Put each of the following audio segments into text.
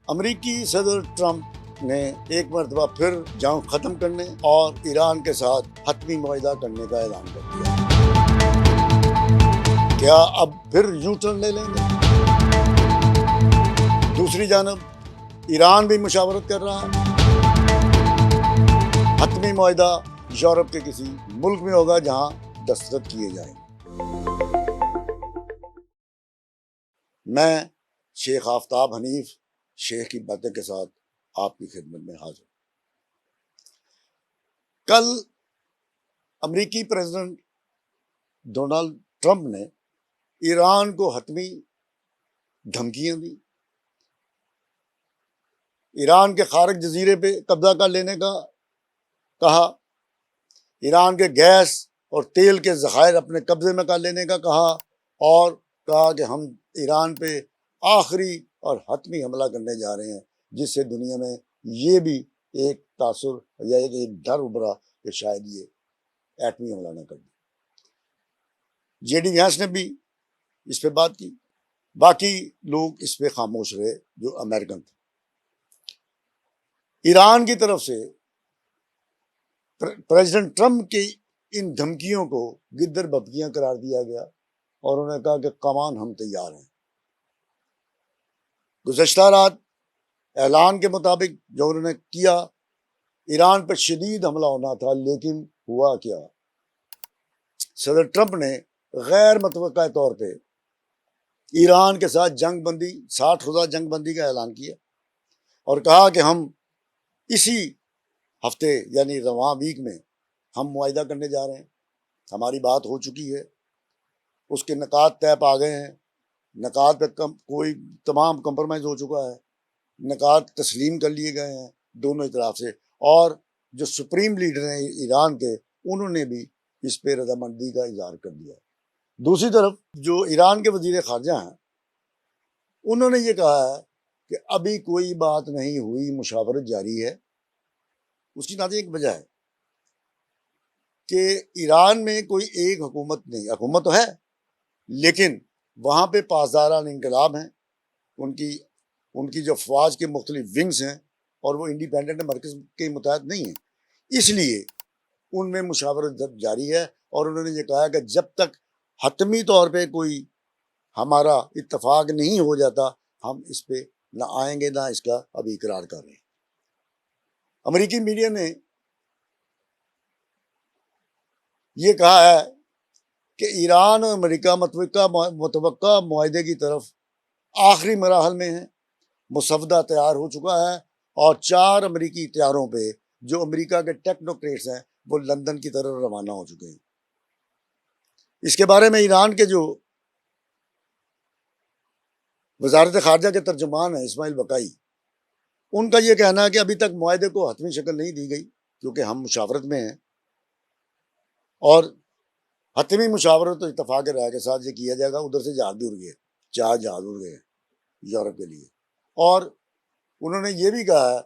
अमेरिकी सदर ट्रंप ने एक मरतबा फिर जंग खत्म करने और ईरान के साथ हतमी मुआहदा करने का ऐलान कर दिया। क्या अब फिर यू टर्न ले लेंगे? दूसरी जानब ईरान भी मुशावरत कर रहा है। हतमी मुआहदा यूरोप के किसी मुल्क में होगा जहां दस्तखत किए जाएंगे। मैं शेख आफ्ताब हनीफ शेख की बातें के साथ आपकी खिदमत में हाजिर। कल अमेरिकी प्रेसिडेंट डोनाल्ड ट्रंप ने ईरान को हतमी धमकियां दी, ईरान के खारक जजीरे पे कब्जा कर लेने का कहा, ईरान के गैस और तेल के ज़खायर अपने कब्जे में कर लेने का कहा और कहा कि हम ईरान पे आखिरी और हतमी हमला करने जा रहे हैं, जिससे दुनिया में ये भी एक तासुर या एक डर उभरा कि शायद ये एटमी हमला न कर दे। जेडी व्यांस ने भी इस पे बात की, बाकी लोग इस पे खामोश रहे जो अमेरिकन थे। ईरान की तरफ से प्रेसिडेंट ट्रंप की इन धमकियों को गिद्दर बबकियां करार दिया गया और उन्होंने कहा कि कमान हम तैयार हैं। गुज़श्ता रात ऐलान के मुताबिक जो उन्होंने किया, ईरान पर शदीद हमला होना था, लेकिन हुआ क्या? सदर ट्रंप ने गैर मुतवक्का तौर पे ईरान के साथ जंग बंदी 60 रोज़ा जंग बंदी का ऐलान किया और कहा कि हम इसी हफ्ते यानी रवां वीक में हम मुआहदा करने जा रहे हैं, हमारी बात हो चुकी है, उसके नकात तय पा गए हैं, नकात पे कोई तमाम कंप्रोमाइज़ हो चुका है, नकात तस्लीम कर लिए गए हैं दोनों तरफ से, और जो सुप्रीम लीडर हैं ईरान के, उन्होंने भी इस पे रजामंदी का इजहार कर दिया। दूसरी तरफ जो ईरान के वजीर खारजा हैं, उन्होंने ये कहा है कि अभी कोई बात नहीं हुई, मुशावरत जारी है। उसकी नाते एक वजह है कि ईरान में कोई एक हुकूमत नहीं, हुकूमत तो है लेकिन वहाँ पे पासदारान इनकलाब हैं, उनकी जो फौज के मुख्तलिफ विंग्स हैं और वो इंडिपेंडेंट मरकज़ के मुताबिक नहीं है, इसलिए उनमें मुशावरत जारी है। और उन्होंने ये कहा कि जब तक हतमी तौर पे कोई हमारा इत्तफाक नहीं हो जाता, हम इस पे ना आएंगे, ना इसका अभी इकरार कर रहे हैं। अमेरिकी मीडिया ने ये कहा है कि ईरान और अमेरिका मुतवक्का मुआहदे की तरफ आखिरी मराहल में है, मुसवदा तैयार हो चुका है और 4 अमेरिकी तैयारों पे जो अमेरिका के टेक्नोक्रेट्स हैं वो लंदन की तरफ रवाना हो चुके हैं। इसके बारे में ईरान के जो वजारत खारजा के तर्जुमान हैं इस्माइल बकाई, उनका ये कहना है कि अभी तक मुआहदे को हतमी शक्ल नहीं दी गई क्योंकि हम मुशावरत में हैं और हतमी मुशावरत तो इत्तफाक राय के साथ ये किया जाएगा। उधर से जहाज भी उड़ गए, 4 जहाज उड़ गए यूरोप के लिए। और उन्होंने ये भी कहा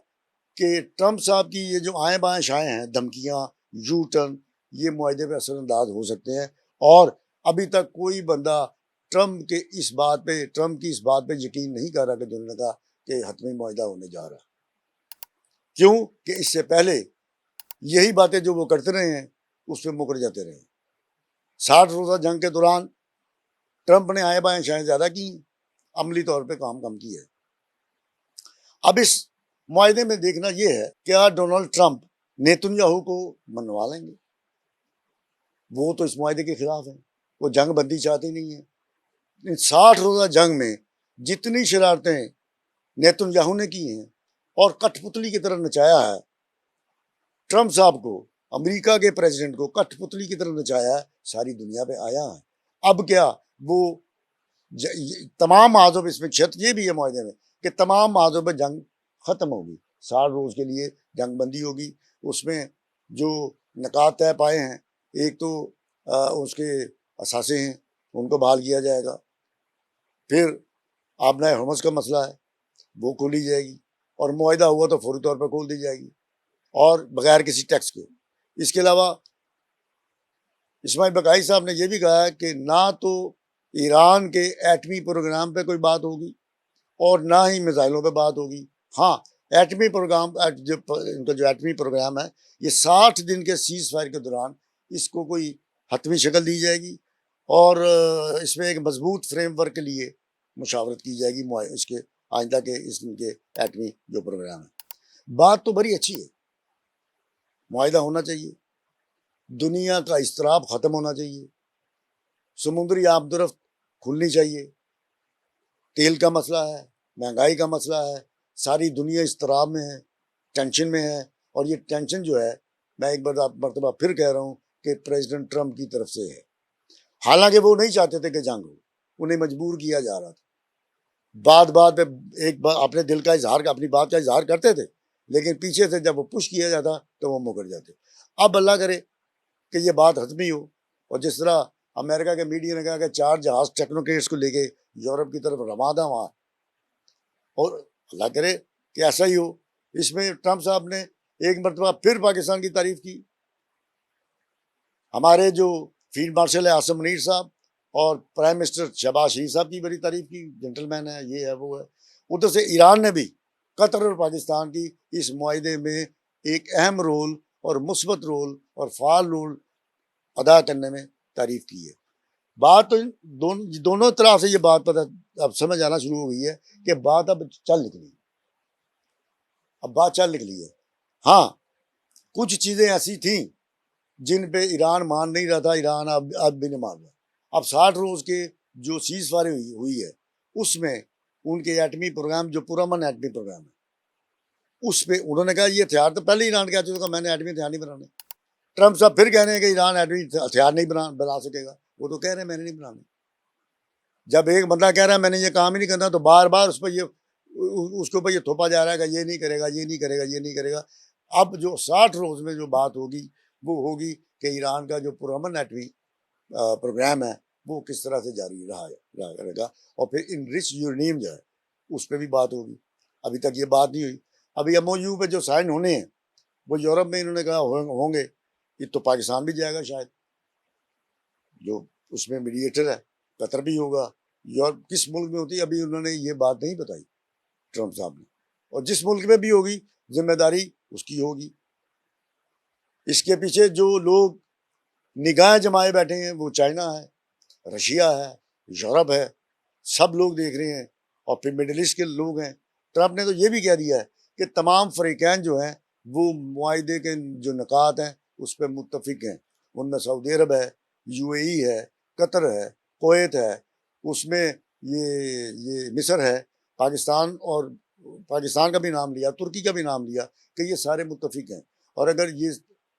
कि ट्रंप साहब की ये जो आए बाएं शाएं हैं, धमकियां, यू टर्न, ये मुआहदे पर असरअंदाज हो सकते हैं। और अभी तक कोई बंदा ट्रंप की इस बात पे यकीन नहीं कर रहा कि उन्होंने कहा कि हतमी मुआहदा होने जा रहा। क्यों कि इससे पहले यही बातें जो वो करते रहे हैं उस पर मुकर जाते रहे। 60 रोज़ा जंग के दौरान ट्रंप ने आए बाएं शायद ज्यादा की, अमली तौर पे काम कम किया है। अब इस मुआहदे में देखना यह है क्या डोनाल्ड ट्रंप नेतन्याहू को मनवा लेंगे? वो तो इस मुआहदे के खिलाफ है, वो जंग बंदी चाहते नहीं है। 60 रोज़ा जंग में जितनी शरारतें नेतन्याहू ने की हैं और कठपुतली की तरह नचाया है ट्रंप साहब को, अमेरिका के प्रेसिडेंट को कठपुतली की तरह नचाया है, सारी दुनिया पे आया है। अब क्या वो तमाम महाजों पर, इसमें शर्त ये भी है मुआहदे में कि तमाम महाजों पर जंग खत्म होगी, 60 रोज के लिए जंग बंदी होगी। उसमें जो नकात तय पाए हैं, एक तो उसके असासे हैं उनको बहाल किया जाएगा, फिर आबनाए हुर्मुज़ का मसला है वो खोली जाएगी और मुआहदा हुआ तो फौरी तौर पर खोल दी जाएगी और बगैर किसी टैक्स के। इसके अलावा इस्माइल बकाई साहब ने यह भी कहा कि ना तो ईरान के एटमी प्रोग्राम पे कोई बात होगी और ना ही मिसाइलों पे बात होगी। हाँ, एटमी प्रोग्राम इनका जो एटमी प्रोग्राम है, ये 60 दिन के सीज़ फायर के दौरान इसको कोई हतमी शक्ल दी जाएगी और इसमें एक मजबूत फ्रेमवर्क के लिए मुशावरत की जाएगी इसके आइंदा के इनके एटमी जो प्रोग्राम है। बात तो बड़ी अच्छी है, मुआहिदा होना चाहिए, दुनिया का इज़्तिराब ख़त्म होना चाहिए, समुद्री आबदोरफ्त खुलनी चाहिए, तेल का मसला है, महंगाई का मसला है, सारी दुनिया इज़्तिराब में है, टेंशन में है और ये टेंशन जो है, मैं एक मरतबा फिर कह रहा हूँ कि प्रेसिडेंट ट्रंप की तरफ से है। हालांकि वो नहीं चाहते थे कि जंग हो, उन्हें मजबूर किया जा रहा था। बात पे एक बार अपने दिल का इजहार, अपनी बात का इजहार करते थे, लेकिन पीछे से जब वो पुश किया जाता तो वो मुकर जाते। अब अल्लाह करे कि ये बात हतमी हो और जिस तरह अमेरिका के मीडिया ने कहा कि 4 जहाज टेक्नोक्रेट्स को लेके यूरोप की तरफ रवाना हुआ और अल्लाह करे कि ऐसा ही हो। इसमें ट्रंप साहब ने एक मरतबा फिर पाकिस्तान की तारीफ की। हमारे जो फील्ड मार्शल है आसिम मुनीर साहब और प्राइम मिनिस्टर शहबाज शरीफ साहब की बड़ी तारीफ की, जेंटलमैन है, ये है वो है। उधर से ईरान ने भी कतर और पाकिस्तान की इस मुआहिदे में एक अहम रोल और मुस्बत रोल और फाल रोल अदा करने में तारीफ की है। बात तो दोनों तरह से ये बात पता अब समझ आना शुरू हो गई है कि बात अब चल निकली, अब बात चल निकली है। हाँ, कुछ चीज़ें ऐसी थी जिन पे ईरान मान नहीं रहा था, ईरान अब भी नहीं मान रहा। अब 60 रोज के जो सीज फायर हुई है उसमें उनके एटमी प्रोग्राम, जो पुरअमन एटमी प्रोग्राम है, उस पे उन्होंने कहा ये हथियार तो पहले ईरान कह चुका मैंने एटमी हथियार नहीं बनाने। ट्रंप साहब फिर कह रहे हैं कि ईरान एटमी हथियार नहीं बना सकेगा। वो तो कह रहे हैं मैंने नहीं बनाने। जब एक बंदा कह रहा है मैंने ये काम ही नहीं करना तो बार बार उस पर ये उसके ऊपर ये थोपा जा रहा है कि ये नहीं करेगा, ये नहीं करेगा, ये नहीं करेगा। अब जो 60 रोज में जो बात होगी वो होगी कि ईरान का जो पुरअमन एटमी प्रोग्राम है वो किस तरह से जारी रहेगा और फिर इनरिच यूरेनियम जो है उस पर भी बात होगी। अभी तक ये बात नहीं हुई। अभी MOU पे जो साइन होने हैं वो यूरोप में इन्होंने कहा होंगे, ये तो पाकिस्तान भी जाएगा शायद, जो उसमें मीडिएटर है, कतर भी होगा। यूरोप किस मुल्क में होती है अभी उन्होंने ये बात नहीं बताई ट्रंप साहब ने, और जिस मुल्क में भी होगी जिम्मेदारी उसकी होगी। इसके पीछे जो लोग निगाह जमाए बैठे हैं वो चाइना है, रशिया है, यूरोप है, सब लोग देख रहे हैं और फिर मिडिल ईस्ट के लोग हैं। ट्रंप ने तो ये भी कह दिया है कि तमाम फ़रीक़ैन जो हैं वो मुआहिदे के जो निकात हैं उस पर मुत्तफिक हैं। उनमें सऊदी अरब है, UAE है, कतर है, कुवैत है, उसमें ये मिस्र है, पाकिस्तान का भी नाम लिया, तुर्की का भी नाम लिया कि ये सारे मुत्तफिक हैं। और अगर ये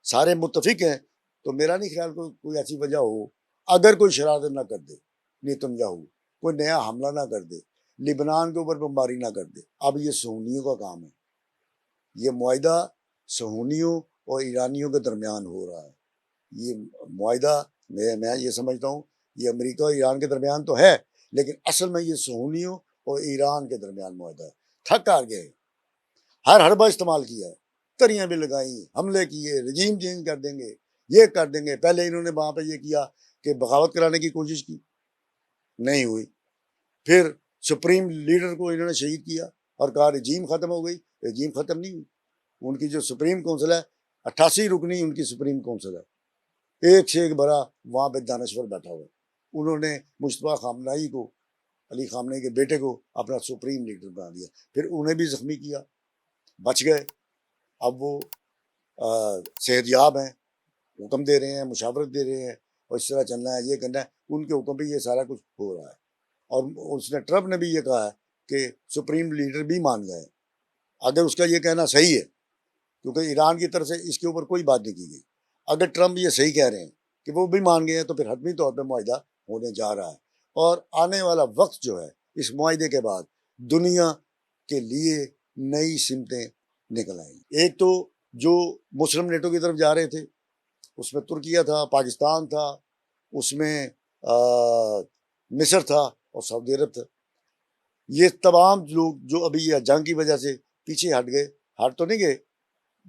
सारे मुत्तफिक हैं तो मेरा नहीं ख्याल कोई ऐसी वजह हो, अगर कोई शरारत ना कर दे नेतन्याहू, कोई नया हमला ना कर दे, लिबनान के ऊपर बमबारी ना कर दे। अब ये सुन्नियों का काम है, ये मुआहिदा सुन्नियों और ईरानियों के दरमियान हो रहा है। ये मुआहिदा मैं ये समझता हूँ ये अमेरिका और ईरान के दरमियान तो है, लेकिन असल में ये सुन्नियों और ईरान के दरमियान मुआहिदा है। थक हार गए, हर हरबा इस्तेमाल किया है, तरियां भी लगाई, हमले किए, रजीम चेंज कर देंगे, ये कर देंगे। पहले इन्होंने वहां पे ये किया कि बगावत कराने की कोशिश की, नहीं हुई। फिर सुप्रीम लीडर को इन्होंने शहीद किया और कहा रजीम खत्म हो गई, रजीम खत्म नहीं हुई। उनकी जो सुप्रीम काउंसिल है 88 रुकनी उनकी सुप्रीम काउंसिल है, एक से एक बड़ा वहां पे दानश्वर बैठा हुआ है। उन्होंने मुश्तबा खामनाई को, अली खामनाई के बेटे को अपना सुप्रीम लीडर बना दिया, फिर उन्हें भी जख्मी किया, बच गए। अब वो सेहतयाब हैं, हुक्म दे रहे हैं, मुशावरत दे रहे हैं और इस तरह चलना है, ये करना है, उनके हुक्म पे ये सारा कुछ हो रहा है। और उसने ट्रंप ने भी ये कहा है कि सुप्रीम लीडर भी मान गए, अगर उसका ये कहना सही है, क्योंकि ईरान की तरफ से इसके ऊपर कोई बात नहीं की गई। अगर ट्रंप ये सही कह रहे हैं कि वो भी मान गए हैं तो फिर हतमी तौर पर मुआहिदा होने जा रहा है और आने वाला वक्त जो है इस मुआहिदे के बाद दुनिया के लिए नई सिमतें निकल आएंगी। एक तो जो मुस्लिम नेटो की तरफ जा रहे थे उसमें तुर्किया था, पाकिस्तान था, उसमें मिस्र था और सऊदी अरब था। ये तमाम लोग जो अभी ये जंग की वजह से पीछे हट गए, हट तो नहीं गए,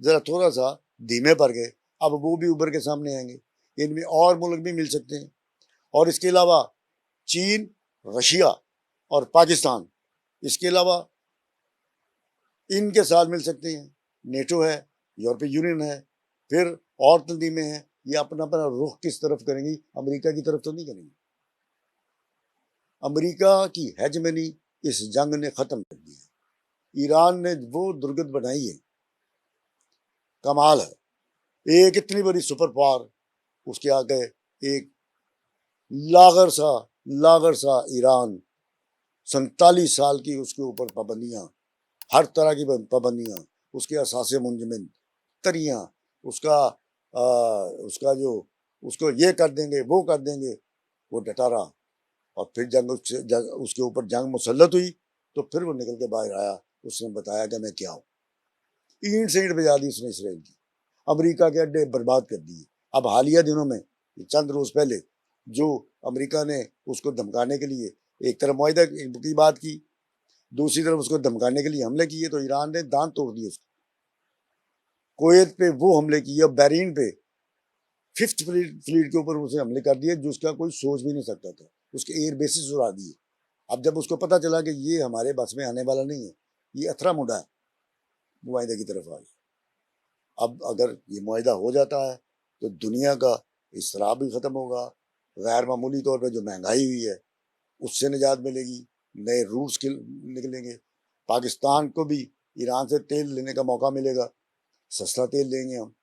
ज़रा थोड़ा सा धीमे पड़ गए, अब वो भी उभर के सामने आएंगे। इनमें और मुल्क भी मिल सकते हैं और इसके अलावा चीन, रशिया और पाकिस्तान इसके अलावा इनके साथ मिल सकते हैं, नेटो है, यूरोपीय यूनियन है, फिर और तंजीमें हैं। ये अपना अपना रुख किस तरफ करेंगी, अमेरिका की तरफ तो नहीं करेंगी। अमेरिका की हेजमनी इस जंग ने खत्म कर दी है। ईरान ने वो दुर्गत बनाई है, कमाल है। एक इतनी बड़ी सुपर पावर, उसके आगे एक लागर सा ईरान, 47 साल की उसके ऊपर पाबंदियां, हर तरह की पाबंदियां, उसके असासे मुंजमिन तरियां, उसका उसका जो उसको ये कर देंगे वो कर देंगे, वो डटा रहा। और फिर उसके ऊपर जंग मुसल्लत हुई तो फिर वो निकल के बाहर आया, उसने बताया कि मैं क्या हूँ। ईंट से ईंट बजा दी उसने इसराइल की, अमेरिका के अड्डे बर्बाद कर दिए। अब हालिया दिनों में, चंद रोज पहले, जो अमेरिका ने उसको धमकाने के लिए एक तरफ मुआहदा की बात की, दूसरी तरफ उसको धमकाने के लिए हमले किए, तो ईरान ने दांत तोड़ दिए उसको। कुवैत पे वो हमले किए, बहरीन पे फिफ्थ फ्लीट के ऊपर उसे हमले कर दिए, जो उसका कोई सोच भी नहीं सकता था, उसके एयर बेसिस उड़ा दिए। अब जब उसको पता चला कि ये हमारे बस में आने वाला नहीं है, ये अथरा मुडा है, मुआहदे की तरफ आ गया। अब अगर ये मुआहदा हो जाता है तो दुनिया का इसराफ भी खत्म होगा, गैर मामूली तौर पर जो महंगाई हुई है उससे निजात मिलेगी, नए रूट्स निकलेंगे, पाकिस्तान को भी ईरान से तेल लेने का मौका मिलेगा, सस्ता तेल लेंगे हम,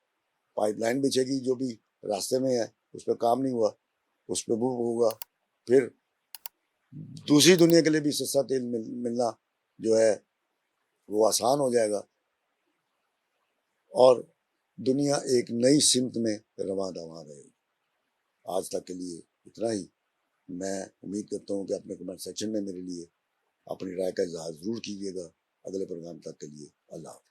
पाइपलाइन बिछेगी जो भी रास्ते में है, उस पर काम नहीं हुआ, उस पर वो होगा, फिर दूसरी दुनिया के लिए भी सस्ता तेल मिलना जो है वो आसान हो जाएगा, और दुनिया एक नई सिमत में रवां दवां रहेगी। आज तक के लिए इतना ही। मैं उम्मीद करता हूँ कि अपने कमेंट सेक्शन में मेरे लिए अपनी राय का इजहार जरूर कीजिएगा। अगले प्रोग्राम तक के लिए अल्लाह हाफ़िज़।